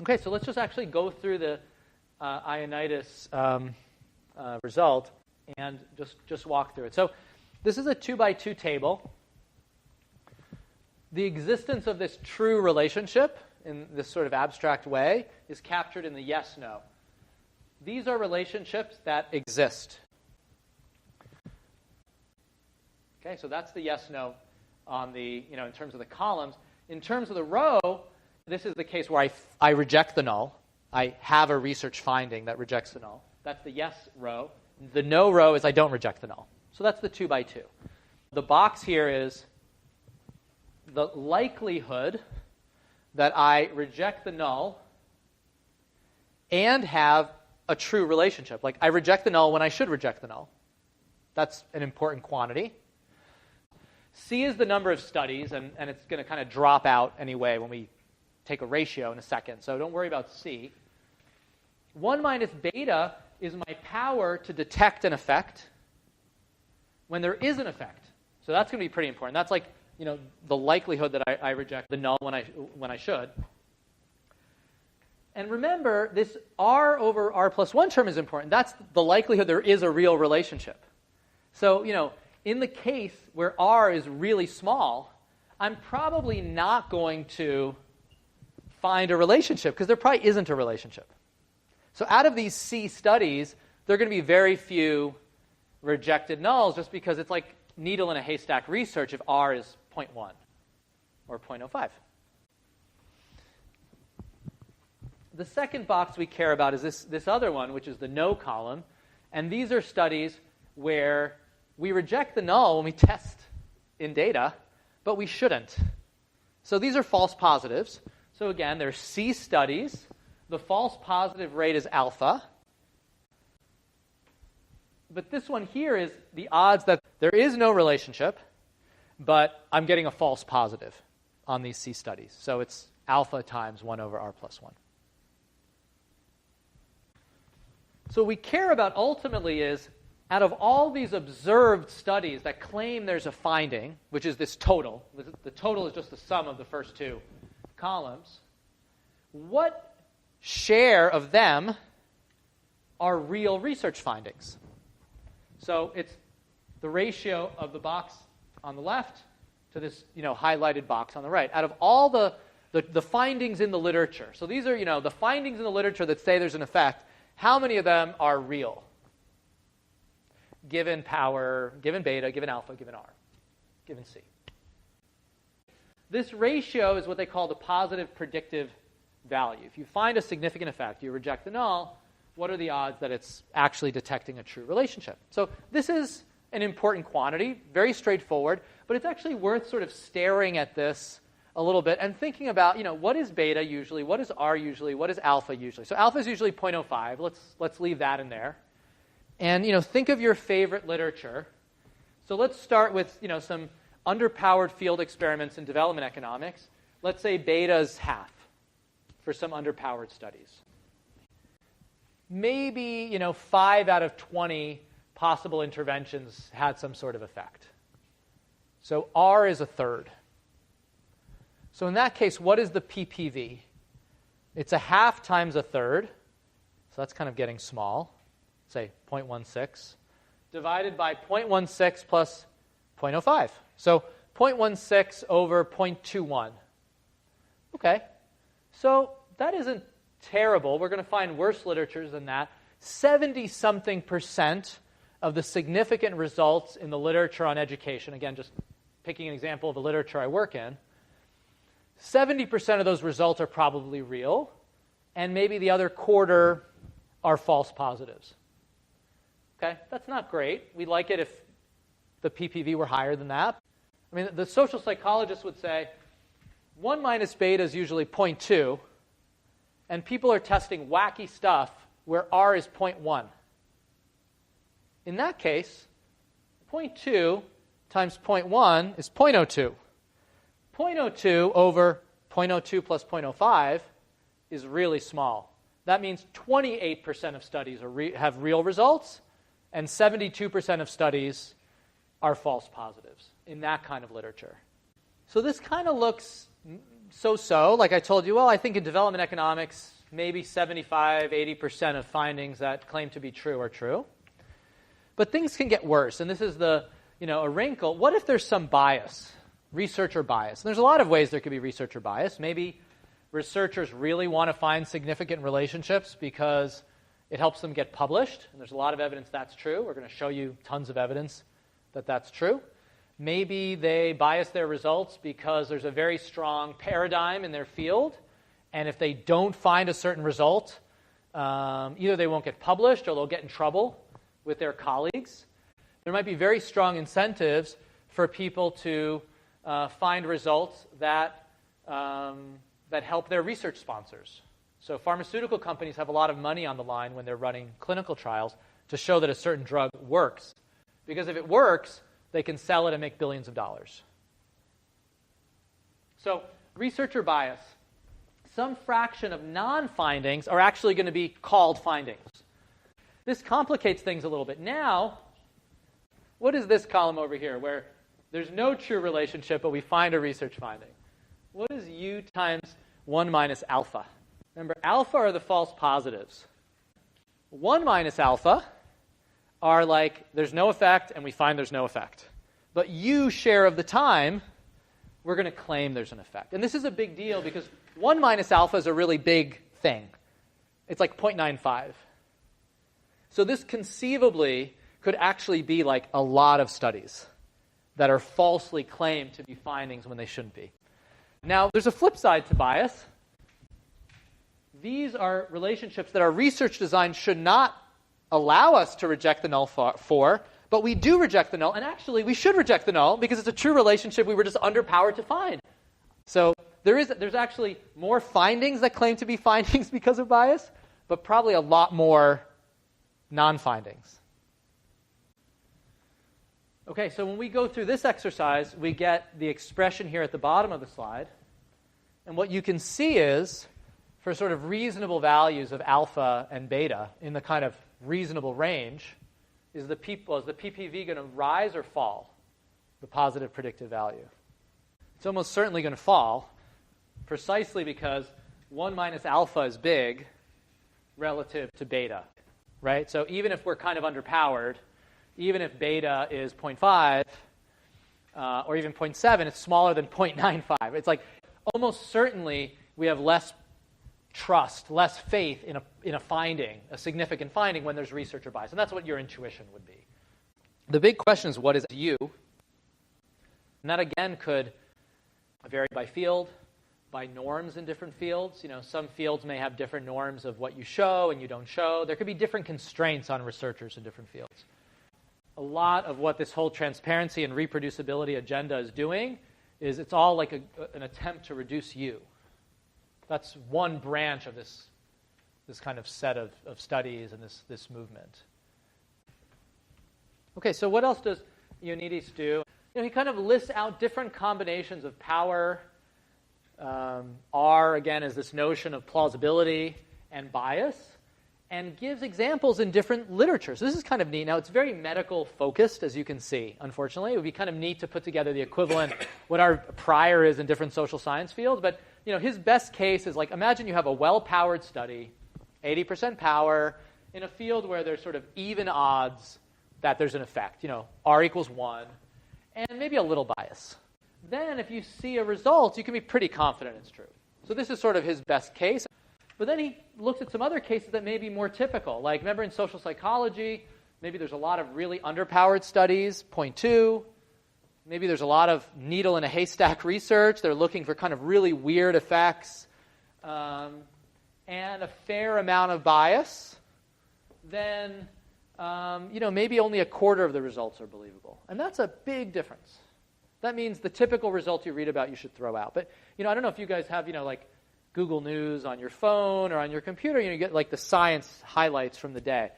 Okay, so let's just actually go through the Ionitis result and just walk through it. So this is a 2x2 table. The existence of this true relationship in this sort of abstract way is captured in the yes-no. These are relationships that exist. Okay, so that's the yes-no on the, in terms of the columns. In terms of the row, this is the case where I reject the null. I have a research finding that rejects the null. That's the yes row. The no row is I don't reject the null. So that's the 2x2. The box here is the likelihood that I reject the null and have a true relationship. Like I reject the null when I should reject the null. That's an important quantity. C is the number of studies, and it's going to kind of drop out anyway when we take a ratio in a second. So don't worry about C. 1 minus beta is my power to detect an effect when there is an effect. So that's going to be pretty important. That's like, the likelihood that I reject the null when I should. And remember, this R over R plus 1 term is important. That's the likelihood there is a real relationship. So, in the case where R is really small, I'm probably not going to find a relationship because there probably isn't a relationship. So out of these C studies, there are going to be very few rejected nulls just because it's like needle in a haystack research if R is 0.1 or 0.05. The second box we care about is this other one, which is the no column. And these are studies where we reject the null when we test in data, but we shouldn't. So these are false positives. So again, there's C studies. The false positive rate is alpha. But this one here is the odds that there is no relationship, but I'm getting a false positive on these C studies. So it's alpha times 1 over R plus 1. So what we care about ultimately is, out of all these observed studies that claim there's a finding, which is this total, the total is just the sum of the first two columns, what share of them are real research findings? So it's the ratio of the box on the left to this highlighted box on the right. Out of all the findings in the literature, so these are the findings in the literature that say there's an effect, how many of them are real? Given power, given beta, given alpha, given R, given C. This ratio is what they call the positive predictive value. If you find a significant effect, you reject the null, what are the odds that it's actually detecting a true relationship? So this is an important quantity, very straightforward, but it's actually worth sort of staring at this a little bit and thinking about, what is beta usually, what is R usually, what is alpha usually? So alpha is usually 0.05. Let's leave that in there. And, think of your favorite literature. So let's start with, some underpowered field experiments in development economics. Let's say beta is half for some underpowered studies. Maybe, 5 out of 20 possible interventions had some sort of effect. So R is a third. So in that case, what is the PPV? It's a half times a third. So that's kind of getting small. Say 0.16, divided by 0.16 plus 0.05. So 0.16 over 0.21. Okay, so that isn't terrible. We're going to find worse literatures than that. 70-something% of the significant results in the literature on education, again, just picking an example of the literature I work in, 70% of those results are probably real, and maybe the other quarter are false positives. Okay, that's not great. We'd like it if the PPV were higher than that. I mean, the social psychologists would say 1 minus beta is usually 0.2, and people are testing wacky stuff where R is 0.1. In that case, 0.2 times 0.1 is 0.02. 0.02 over 0.02 plus 0.05 is really small. That means 28% of studies have real results, and 72% of studies are false positives in that kind of literature. So this kind of looks so-so. Like I told you, well, I think in development economics, maybe 75, 80% of findings that claim to be true are true. But things can get worse, and this is a wrinkle. What if there's some bias, researcher bias? And there's a lot of ways there could be researcher bias. Maybe researchers really want to find significant relationships because it helps them get published, and there's a lot of evidence that's true. We're going to show you tons of evidence that that's true. Maybe they bias their results because there's a very strong paradigm in their field, and if they don't find a certain result, either they won't get published or they'll get in trouble with their colleagues. There might be very strong incentives for people to find results that help their research sponsors. So pharmaceutical companies have a lot of money on the line when they're running clinical trials to show that a certain drug works. Because if it works, they can sell it and make billions of dollars. So researcher bias. Some fraction of non-findings are actually going to be called findings. This complicates things a little bit. Now, what is this column over here where there's no true relationship, but we find a research finding? What is U times 1 minus alpha? Remember, alpha are the false positives. 1 minus alpha are like there's no effect, and we find there's no effect. But U share of the time, we're going to claim there's an effect. And this is a big deal because 1 minus alpha is a really big thing. It's like 0.95. So this conceivably could actually be like a lot of studies that are falsely claimed to be findings when they shouldn't be. Now, there's a flip side to bias. These are relationships that our research design should not allow us to reject the null for, but we do reject the null, and actually we should reject the null because it's a true relationship we were just underpowered to find. So there's actually more findings that claim to be findings because of bias, but probably a lot more non-findings. Okay, so when we go through this exercise, we get the expression here at the bottom of the slide, and what you can see is, for sort of reasonable values of alpha and beta in the kind of reasonable range, is the PPV going to rise or fall, the positive predictive value? It's almost certainly going to fall, precisely because 1 minus alpha is big relative to beta, right? So even if we're kind of underpowered, even if beta is 0.5 or even 0.7, it's smaller than 0.95. It's like almost certainly we have less trust, less faith in a finding, a significant finding, when there's researcher bias. And that's what your intuition would be. The big question is, what is U? And that, again, could vary by field, by norms in different fields. Some fields may have different norms of what you show and you don't show. There could be different constraints on researchers in different fields. A lot of what this whole transparency and reproducibility agenda is doing is it's all like an attempt to reduce U. That's one branch of this kind of set of studies and this movement. Okay, so what else does Ioannidis do? He kind of lists out different combinations of power. R, again, is this notion of plausibility and bias, and gives examples in different literature. So this is kind of neat. Now, it's very medical focused, as you can see, unfortunately. It would be kind of neat to put together the equivalent, what our prior is in different social science fields. But his best case is like, imagine you have a well-powered study, 80% power, in a field where there's sort of even odds that there's an effect. R equals 1, and maybe a little bias. Then if you see a result, you can be pretty confident it's true. So this is sort of his best case. But then he looks at some other cases that may be more typical. Like, remember in social psychology, maybe there's a lot of really underpowered studies, 0.2. Maybe there's a lot of needle in a haystack research. They're looking for kind of really weird effects and a fair amount of bias. Then, maybe only a quarter of the results are believable. And that's a big difference. That means the typical result you read about you should throw out. But, I don't know if you guys have, like Google News on your phone or on your computer. You get like the science highlights from the day.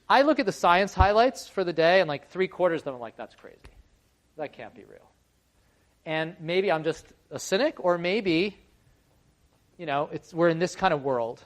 I look at the science highlights for the day, and like 3/4 of them I'm like, that's crazy. That can't be real. And maybe I'm just a cynic, or maybe, we're in this kind of world